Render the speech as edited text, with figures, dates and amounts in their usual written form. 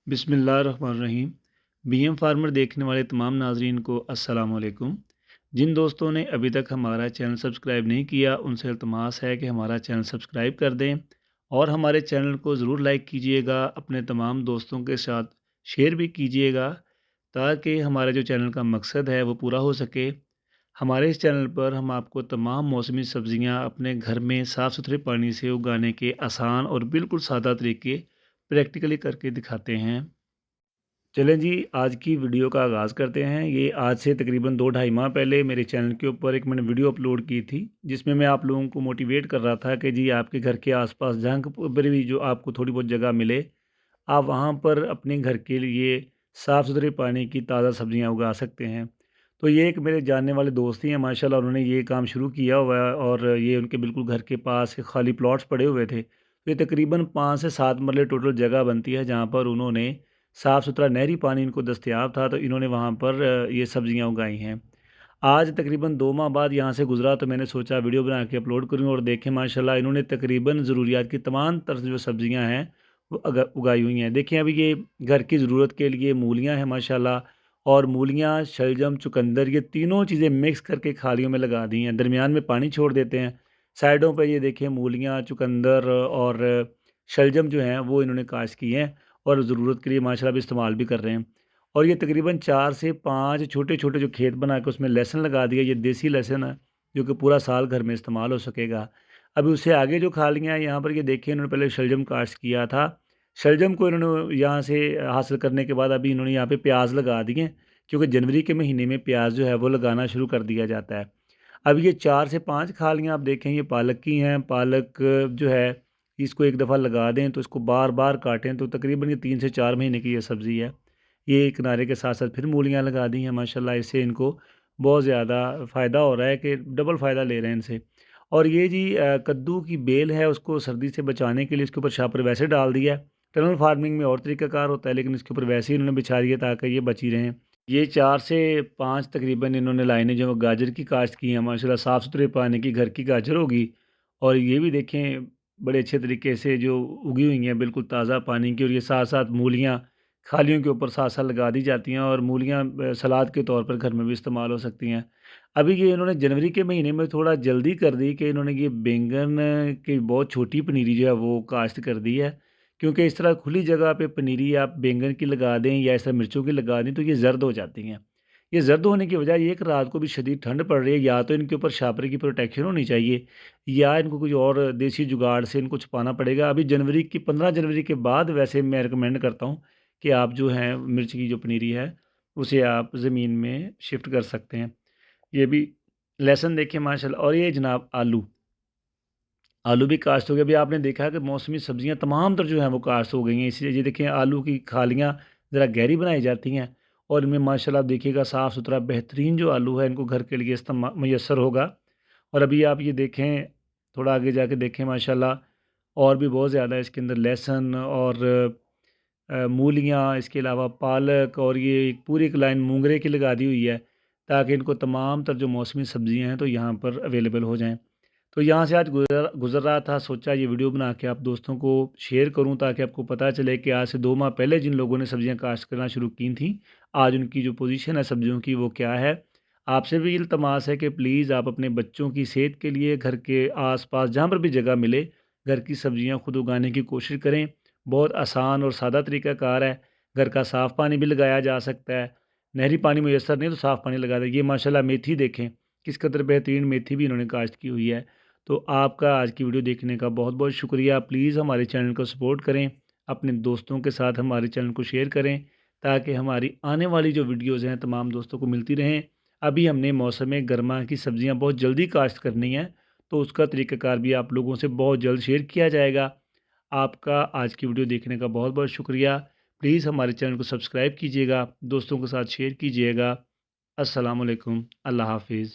बिस्मिल्लाहिर्रहमानिर्रहीम। BM farmer देखने वाले तमाम नाज़रीन को अस्सलाम वालेकुम। जिन दोस्तों ने अभी तक हमारा चैनल सब्सक्राइब नहीं किया उनसे इल्तमास है कि हमारा चैनल सब्सक्राइब कर दें और हमारे चैनल को ज़रूर लाइक कीजिएगा, अपने तमाम दोस्तों के साथ शेयर भी कीजिएगा ताकि हमारे जो चैनल का मकसद है वो पूरा हो सके। हमारे इस चैनल पर हम आपको तमाम मौसमी सब्ज़ियाँ अपने घर में साफ़ सुथरे पानी से उगाने के आसान और बिल्कुल सादा तरीके प्रैक्टिकली करके दिखाते हैं। चलें जी, आज की वीडियो का आगाज़ करते हैं। ये आज से तकरीबन 2 ढाई माह पहले मेरे चैनल के ऊपर एक मैंने वीडियो अपलोड की थी, जिसमें मैं आप लोगों को मोटिवेट कर रहा था कि जी आपके घर के आस-पास जहाँ पर भी जो आपको थोड़ी बहुत जगह मिले, आप वहाँ पर अपने घर के लिए साफ़-सुथरे पानी की ताज़ा सब्ज़ियाँ उगा सकते हैं। तो ये एक मेरे जानने वाले दोस्त ही हैं माशाल्लाह, उन्होंने ये काम शुरू किया हुआ है और ये उनके बिल्कुल घर के पास खाली प्लॉट्स पड़े हुए थे। तो ये तकरीबन 5 से 7 मरले टोटल जगह बनती है, जहाँ पर उन्होंने साफ़-सुथरा नहरी पानी इनको दस्तयाब था, तो इन्होंने वहाँ पर ये सब्ज़ियाँ उगाई हैं। आज तकरीबन 2 माह बाद यहाँ से गुज़रा तो मैंने सोचा वीडियो बना के अपलोड करूँ और देखें माशाल्लाह इन्होंने तकरीबन ज़रूरियात की तमाम तरह से जो सब्ज़ियाँ हैं वो उगाई हुई हैं। देखिए अभी ये घर की ज़रूरत के लिए मूलियाँ हैं माशाल्लाह, और मूलियाँ, शलजम, चुकंदर ये तीनों चीज़ें मिक्स करके खालियों में लगा दी हैं। दरमियान में पानी छोड़ देते हैं। साइडों पे ये देखिए मूलियाँ, चुकंदर और शलजम जो हैं वो इन्होंने काश्त की हैं और ज़रूरत के लिए माशाल्लाह अभी इस्तेमाल भी कर रहे हैं। और ये तकरीबन 4 से 5 छोटे-छोटे जो खेत बना के उसमें लहसुन लगा दिया, ये देसी लहसुन है, जो कि पूरा साल घर में इस्तेमाल हो सकेगा। अभी उससे आगे जो खालियाँ हैं यहाँ पर ये देखिए इन्होंने पहले शलजम काश्त किया था। शलजम को इन्होंने यहाँ से हासिल करने के बाद अभी इन्होंने यहाँ पे प्याज़ लगा दिए, क्योंकि जनवरी के महीने में प्याज़ जो है वो लगाना शुरू कर दिया जाता है। अब ये 4 से 5 खालियाँ आप देखें ये पालक की हैं। पालक जो है इसको एक दफ़ा लगा दें तो इसको बार-बार काटें तो तकरीबन ये 3 से 4 महीने की ये सब्ज़ी है। ये किनारे के साथ-साथ फिर मूलियाँ लगा दी हैं माशाल्लाह, इससे इनको बहुत ज़्यादा फ़ायदा हो रहा है कि डबल फ़ायदा ले रहे हैं इनसे। और ये जी कद्दू की बेल है उसको सर्दी से बचाने के लिए इसके ऊपर शापर वैसे डाल दिया है। टनल फार्मिंग में और तरीक़ाकार होता है, लेकिन इसके ऊपर वैसे ही उन्होंने बिछा दिया ताकि ये बची रहें। ये 4 से 5 तकरीबन इन्होंने लाइनें जो गाजर की काश्त की हैं माशाल्लाह, साफ़-सुथरे पानी की घर की गाजर होगी। और ये भी देखें बड़े अच्छे तरीके से जो उगी हुई हैं बिल्कुल ताज़ा पानी की, और ये साथ-साथ मूलियाँ खालियों के ऊपर साथ-साथ लगा दी जाती हैं और मूलियाँ सलाद के तौर पर घर में भी इस्तेमाल हो सकती हैं। अभी ये इन्होंने जनवरी के महीने में थोड़ा जल्दी कर दी कि इन्होंने ये बैंगन की बहुत छोटी पनीरी जो है वो काश्त कर दी है। क्योंकि इस तरह खुली जगह पे पनीरी आप बैंगन की लगा दें या इस तरह मिर्चों की लगा दें तो ये ज़र्द हो जाती हैं। ये ज़र्द होने की वजह ये है कि रात को भी शदीद ठंड पड़ रही है, या तो इनके ऊपर छापरे की प्रोटेक्शन होनी चाहिए या इनको कुछ और देसी जुगाड़ से इनको छुपाना पड़ेगा। अभी जनवरी की 15 जनवरी के बाद वैसे मैं रिकमेंड करता हूँ कि आप जो है मिर्च की जो पनीरी है उसे आप ज़मीन में शिफ्ट कर सकते हैं। ये भी लहसुन देखिए माशाल्लाह, और ये जनाब आलू। आलू भी काश्त हो गए। अभी आपने देखा है कि मौसमी सब्जियाँ तमाम तर जो हैं वो काश्त हो गई हैं। इसलिए ये देखिए आलू की खालियाँ ज़रा गहरी बनाई जाती हैं और इनमें माशाल्लाह आप देखिएगा साफ़-सुथरा बेहतरीन जो आलू है इनको घर के लिए मुयस्सर होगा। और अभी आप ये देखें, थोड़ा आगे जाके देखें माशाल्लाह और भी बहुत ज़्यादा इसके अंदर लहसुन और मूलियाँ, इसके अलावा पालक, और ये एक पूरी एक लाइन मूंगरे की लगा दी हुई है ताकि इनको तमाम तर जो मौसमी सब्जियाँ हैं तो यहाँ पर अवेलेबल हो जाएँ। तो यहाँ से आज गुज़र गुज़र रहा था, सोचा ये वीडियो बना के आप दोस्तों को शेयर करूँ ताकि आपको पता चले कि आज से 2 माह पहले जिन लोगों ने सब्जियाँ काश्त करना शुरू की थीं, आज उनकी जो पोज़ीशन है सब्जियों की वो क्या है। आपसे भी इल्तमास है कि प्लीज़ आप अपने बच्चों की सेहत के लिए घर के आस-पास जहाँ पर भी जगह मिले, घर की सब्जियाँ खुद उगाने की कोशिश करें। बहुत आसान और सादा तरीक़ाकार है। घर का साफ़ पानी भी लगाया जा सकता है। नहरी पानी मुयस्सर नहीं तो साफ़ पानी लगा दें। ये माशाल्लाह मेथी देखें, किस कदर बेहतरीन मेथी भी इन्होंने काश्त की हुई है। तो आपका आज की वीडियो देखने का बहुत-बहुत शुक्रिया। प्लीज़ हमारे चैनल को सपोर्ट करें, अपने दोस्तों के साथ हमारे चैनल को शेयर करें ताकि हमारी आने वाली जो वीडियोज़ हैं तमाम दोस्तों को मिलती रहें। अभी हमने मौसम गरमा की सब्ज़ियाँ बहुत जल्दी काश्त करनी है, तो उसका तरीक़ाकार भी आप लोगों से बहुत जल्द शेयर किया जाएगा। आपका आज की वीडियो देखने का बहुत-बहुत शुक्रिया। प्लीज़ हमारे चैनल को सब्सक्राइब कीजिएगा, दोस्तों के साथ शेयर कीजिएगा। अस्सलाम वालेकुम, अल्लाह हाफ़िज़।